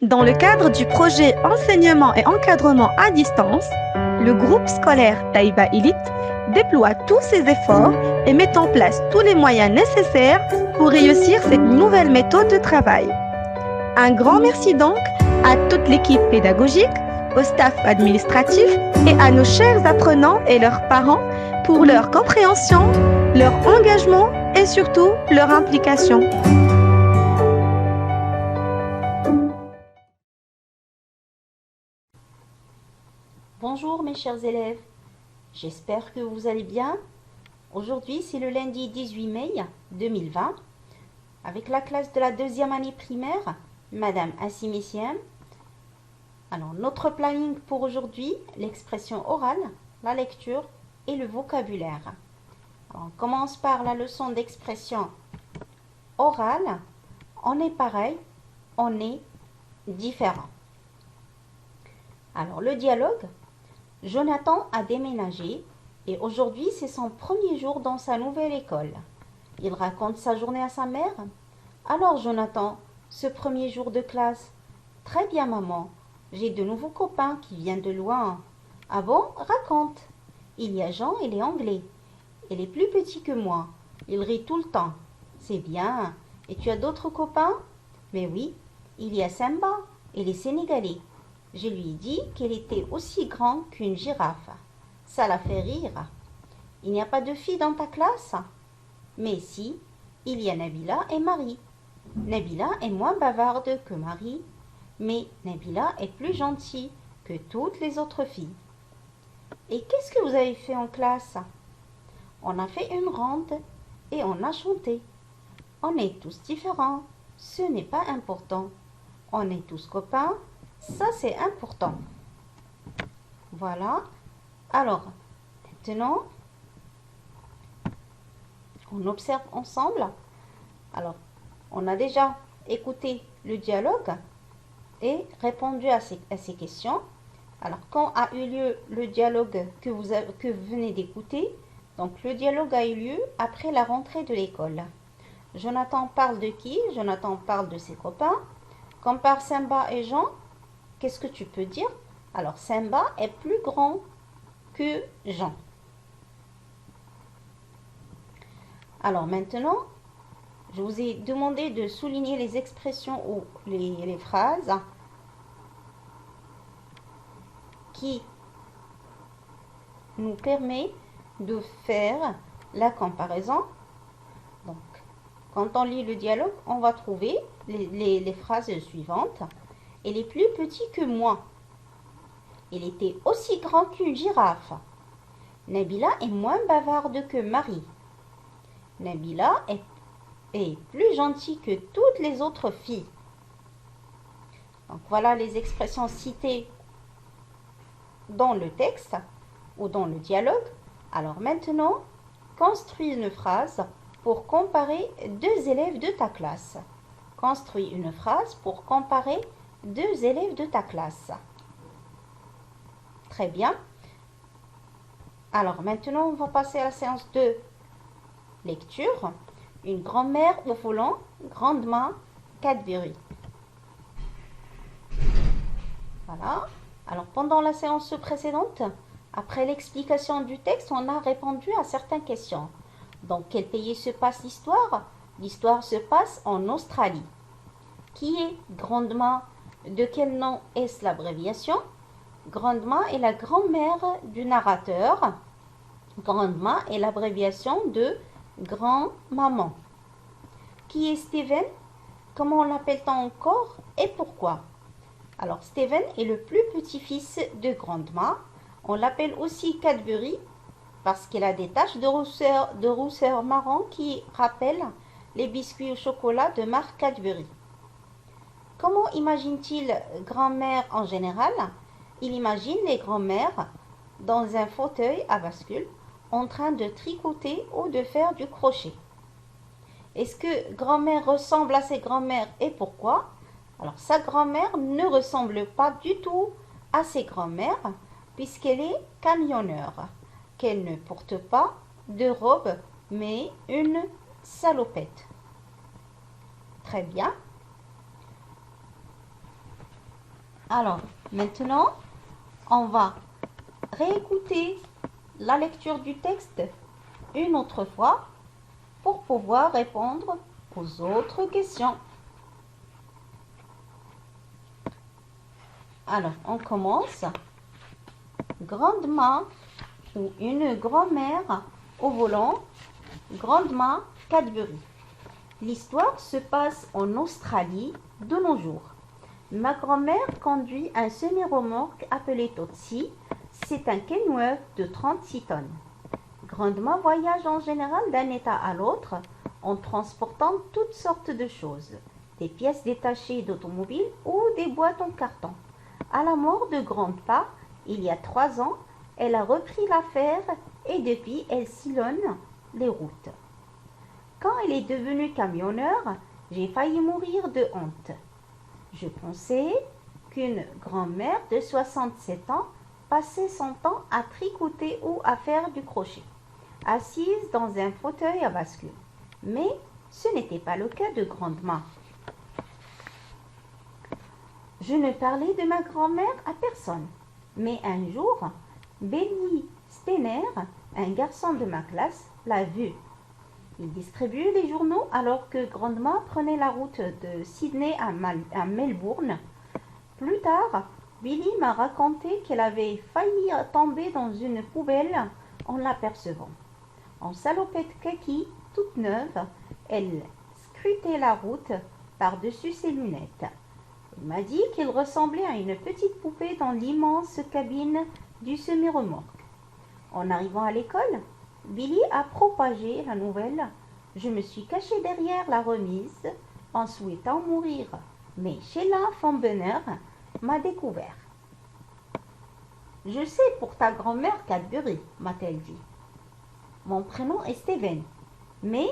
Dans le cadre du projet Enseignement et encadrement à distance, le groupe scolaire Taïba Elite déploie tous ses efforts et met en place tous les moyens nécessaires pour réussir cette nouvelle méthode de travail. Un grand merci donc à toute l'équipe pédagogique, au staff administratif et à nos chers apprenants et leurs parents pour leur compréhension, leur engagement et surtout leur implication. Bonjour mes chers élèves, j'espère que vous allez bien. Aujourd'hui c'est le lundi 18 mai 2020 avec la classe de la deuxième année primaire, Madame Assimessiam. Alors notre planning pour aujourd'hui, l'expression orale, la lecture et le vocabulaire. Alors, on commence par la leçon d'expression orale. On est pareil, on est différent. Alors le dialogue. Jonathan a déménagé et aujourd'hui c'est son premier jour dans sa nouvelle école. Il raconte sa journée à sa mère. Alors Jonathan, ce premier jour de classe. Très bien maman, j'ai de nouveaux copains qui viennent de loin. Ah bon, raconte. Il y a Jean, il est anglais. Il est plus petit que moi. Il rit tout le temps. C'est bien. Et tu as d'autres copains? Mais oui, il y a Samba, il est sénégalais. Je lui ai dit qu'elle était aussi grande qu'une girafe. Ça l'a fait rire. Il n'y a pas de filles dans ta classe? Mais si, il y a Nabila et Marie. Nabila est moins bavarde que Marie, mais Nabila est plus gentille que toutes les autres filles. Et qu'est-ce que vous avez fait en classe? On a fait une ronde et on a chanté. On est tous différents, ce n'est pas important. On est tous copains. Ça, c'est important. Voilà. Alors, maintenant, on observe ensemble. Alors, on a déjà écouté le dialogue et répondu à ces questions. Alors, quand a eu lieu le dialogue que vous venez d'écouter? Donc, le dialogue a eu lieu après la rentrée de l'école. Jonathan parle de qui? Jonathan parle de ses copains. Compare Samba et Jean. Qu'est-ce que tu peux dire? Alors, Samba est plus grand que Jean. Alors maintenant, je vous ai demandé de souligner les expressions ou les phrases qui nous permettent de faire la comparaison. Donc, quand on lit le dialogue, on va trouver les phrases suivantes. Il est plus petit que moi. Il était aussi grand qu'une girafe. Nabila est moins bavarde que Marie. Nabila est plus gentille que toutes les autres filles. Donc voilà les expressions citées dans le texte ou dans le dialogue. Alors maintenant, construis une phrase pour comparer deux élèves de ta classe. Construis une phrase pour comparer deux élèves de ta classe. Très bien. Alors maintenant, on va passer à la séance de lecture. Une grand-mère au volant, grande main, Cadbury. Voilà. Alors pendant la séance précédente, après l'explication du texte, on a répondu à certaines questions. Dans quel pays se passe l'histoire? L'histoire se passe en Australie. Qui est grande-main? De quel nom est-ce l'abréviation? Grande-main est la grand-mère du narrateur. Grande-main est l'abréviation de grand-maman. Qui est Steven? Comment l'appelle-t-on encore et pourquoi? Alors Steven est le plus petit-fils de grande-main. On l'appelle aussi Cadbury parce qu'il a des taches de rousseur marron qui rappellent les biscuits au chocolat de marque Cadbury. Comment imagine-t-il grand-mère en général? Il imagine les grand-mères dans un fauteuil à bascule en train de tricoter ou de faire du crochet. Est-ce que grand-mère ressemble à ses grand-mères et pourquoi? Alors sa grand-mère ne ressemble pas du tout à ses grand-mères puisqu'elle est camionneur, qu'elle ne porte pas de robe mais une salopette. Très bien. Alors, maintenant, on va réécouter la lecture du texte une autre fois pour pouvoir répondre aux autres questions. Alors, on commence. Grande-ma ou une grand-mère au volant. Grande-ma Cadbury. L'histoire se passe en Australie de nos jours. Ma grand-mère conduit un semi-remorque appelé Totsi. C'est un canoë de 36 tonnes. Grande-ma voyage en général d'un état à l'autre en transportant toutes sortes de choses, des pièces détachées d'automobiles ou des boîtes en carton. À la mort de Grand'pa, il y a 3 ans, elle a repris l'affaire et depuis elle sillonne les routes. Quand elle est devenue camionneur, j'ai failli mourir de honte. Je pensais qu'une grand-mère de 67 ans passait son temps à tricoter ou à faire du crochet, assise dans un fauteuil à bascule. Mais ce n'était pas le cas de Grand'ma. Je ne parlais de ma grand-mère à personne. Mais un jour, Benny Steiner, un garçon de ma classe, l'a vue. Il distribuait les journaux alors que Grand'ma prenait la route de Sydney à Melbourne. Plus tard, Billy m'a raconté qu'elle avait failli tomber dans une poubelle en l'apercevant. En salopette kaki, toute neuve, elle scrutait la route par-dessus ses lunettes. Il m'a dit qu'il ressemblait à une petite poupée dans l'immense cabine du semi-remorque. En arrivant à l'école, Billy a propagé la nouvelle. Je me suis cachée derrière la remise en souhaitant mourir. Mais Sheila Fonbenner m'a découvert. Je sais pour ta grand-mère Cadbury, m'a-t-elle dit. Mon prénom est Steven, mais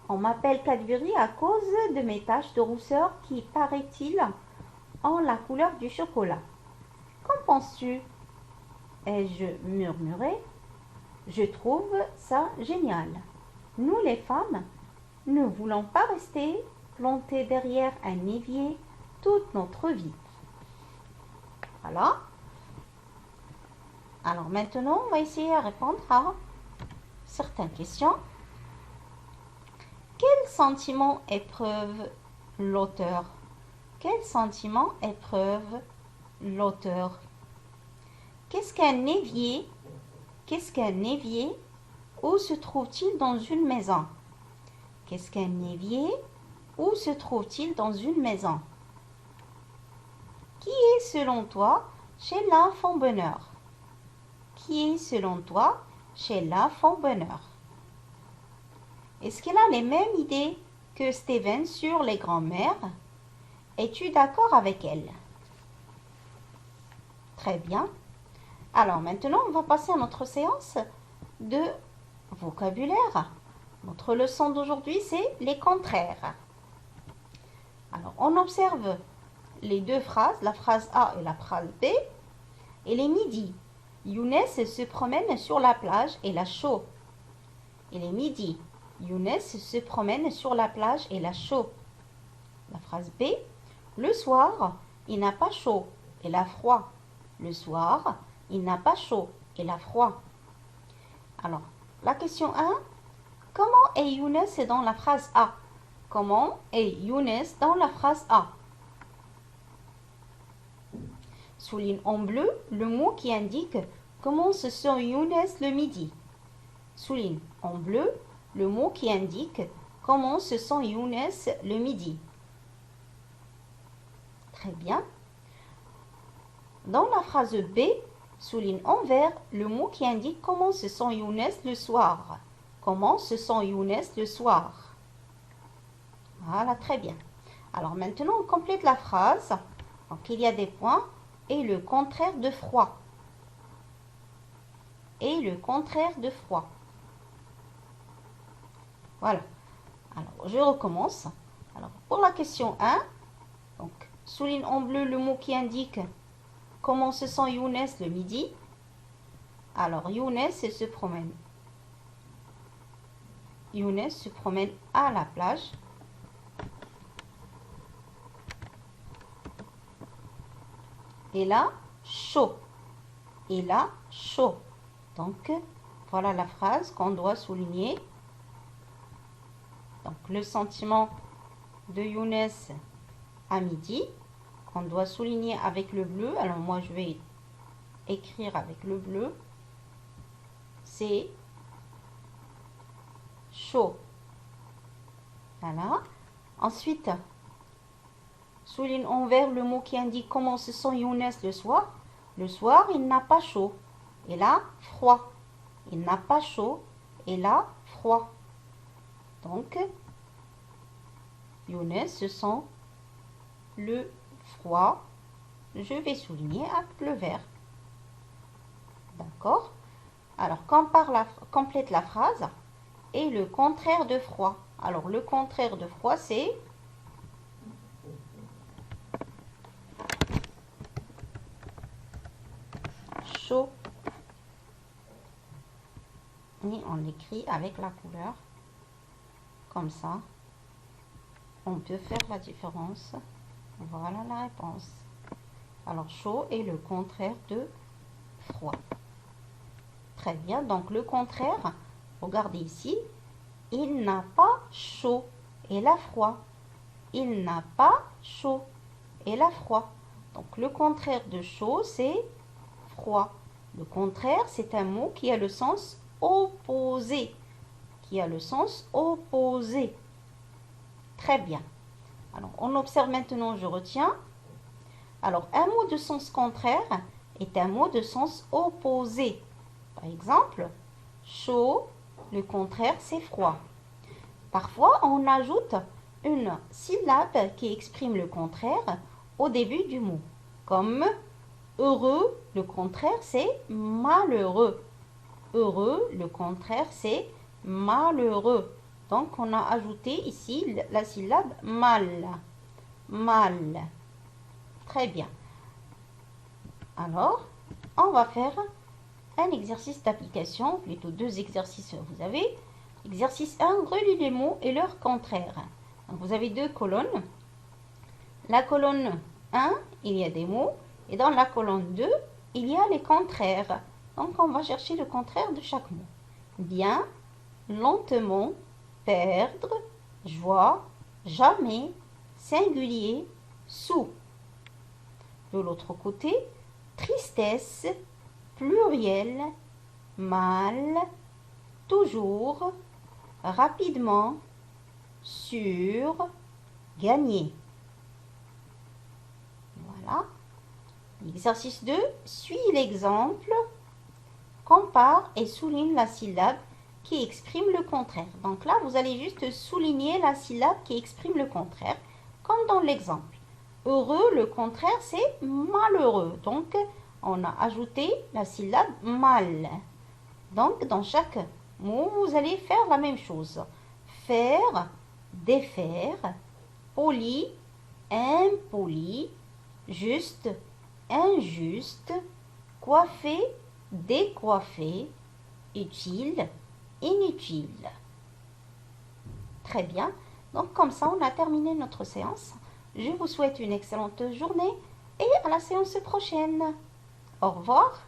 on m'appelle Cadbury à cause de mes taches de rousseur qui, paraît-il, ont la couleur du chocolat. Qu'en penses-tu? Ai-je murmuré. Je trouve ça génial. Nous, les femmes, ne voulons pas rester plantées derrière un évier toute notre vie. Voilà. Alors maintenant, on va essayer de répondre à certaines questions. Quel sentiment éprouve l'auteur? Quel sentiment éprouve l'auteur? Qu'est-ce qu'un évier? Qu'est-ce qu'un évier? Où se trouve-t-il dans une maison? Qu'est-ce qu'un évier? Où se trouve-t-il dans une maison? Qui est selon toi Sheila Fonbenner? Qui est selon toi Sheila Fonbenner? Est-ce qu'elle a les mêmes idées que Steven sur les grands-mères? Es-tu d'accord avec elle? Très bien. Alors maintenant, on va passer à notre séance de vocabulaire. Notre leçon d'aujourd'hui, c'est les contraires. Alors, on observe les deux phrases, la phrase A et la phrase B. Il est midi. Younes se promène sur la plage et il a chaud. Il est midi. Younes se promène sur la plage et il a chaud. La phrase B. Le soir, il n'a pas chaud, il a froid. Le soir, il n'a pas chaud, il a froid. Alors, la question 1. Comment est Younes dans la phrase A? Comment est Younes dans la phrase A? Souligne en bleu le mot qui indique comment se sent Younes le midi. Souligne en bleu le mot qui indique comment se sent Younes le midi. Très bien. Dans la phrase B, souligne en vert le mot qui indique comment se sent Younes le soir. Comment se sent Younes le soir? Voilà, très bien. Alors maintenant, on complète la phrase. Donc, il y a des points et le contraire de froid. Et le contraire de froid. Voilà. Alors, je recommence. Alors, pour la question 1, donc, souligne en bleu le mot qui indique comment se sent Younes le midi. Alors, Younes se promène. Younes se promène à la plage. Et là, chaud. Et là, chaud. Donc, voilà la phrase qu'on doit souligner. Donc, le sentiment de Younes à midi, qu'on doit souligner avec le bleu. Alors, moi, je vais écrire avec le bleu. C'est chaud. Voilà. Ensuite, souligne en vert le mot qui indique comment se sent Younes le soir. Le soir, il n'a pas chaud. Et là, froid. Il n'a pas chaud. Et là, froid. Donc, Younes se sent le froid. Je vais souligner avec le vert. D'accord? Alors, complète la phrase. Et le contraire de froid. Alors, le contraire de froid, c'est chaud. Et on l'écrit avec la couleur. Comme ça. On peut faire la différence. Voilà la réponse. Alors, chaud est le contraire de froid. Très bien. Donc, le contraire, regardez ici. Il n'a pas chaud et la froid. Il n'a pas chaud et la froid. Donc, le contraire de chaud, c'est froid. Le contraire, c'est un mot qui a le sens opposé. Qui a le sens opposé. Très bien. Alors, on observe maintenant, je retiens. Alors, un mot de sens contraire est un mot de sens opposé. Par exemple, chaud, le contraire, c'est froid. Parfois, on ajoute une syllabe qui exprime le contraire au début du mot. Comme heureux, le contraire, c'est malheureux. Heureux, le contraire, c'est malheureux. Donc, on a ajouté ici la syllabe mal. Mal. Très bien. Alors, on va faire un exercice d'application, plutôt deux exercices vous avez. Exercice 1, relie les mots et leur contraire. Donc, vous avez deux colonnes. La colonne 1, il y a des mots. Et dans la colonne 2, il y a les contraires. Donc, on va chercher le contraire de chaque mot. Bien, lentement, perdre, joie, jamais, singulier, sous. De l'autre côté, tristesse, pluriel, mal, toujours, rapidement, sur, gagner. Voilà. L'exercice 2, suis l'exemple, compare et souligne la syllabe qui exprime le contraire. Donc là, vous allez juste souligner la syllabe qui exprime le contraire, comme dans l'exemple. Heureux, le contraire, c'est malheureux. Donc, on a ajouté la syllabe mal. Donc, dans chaque mot, vous allez faire la même chose. Faire, défaire, poli, impoli, juste, injuste, coiffer, décoiffer, utile, inutile. Très bien. Donc, comme ça, on a terminé notre séance. Je vous souhaite une excellente journée et à la séance prochaine. Au revoir.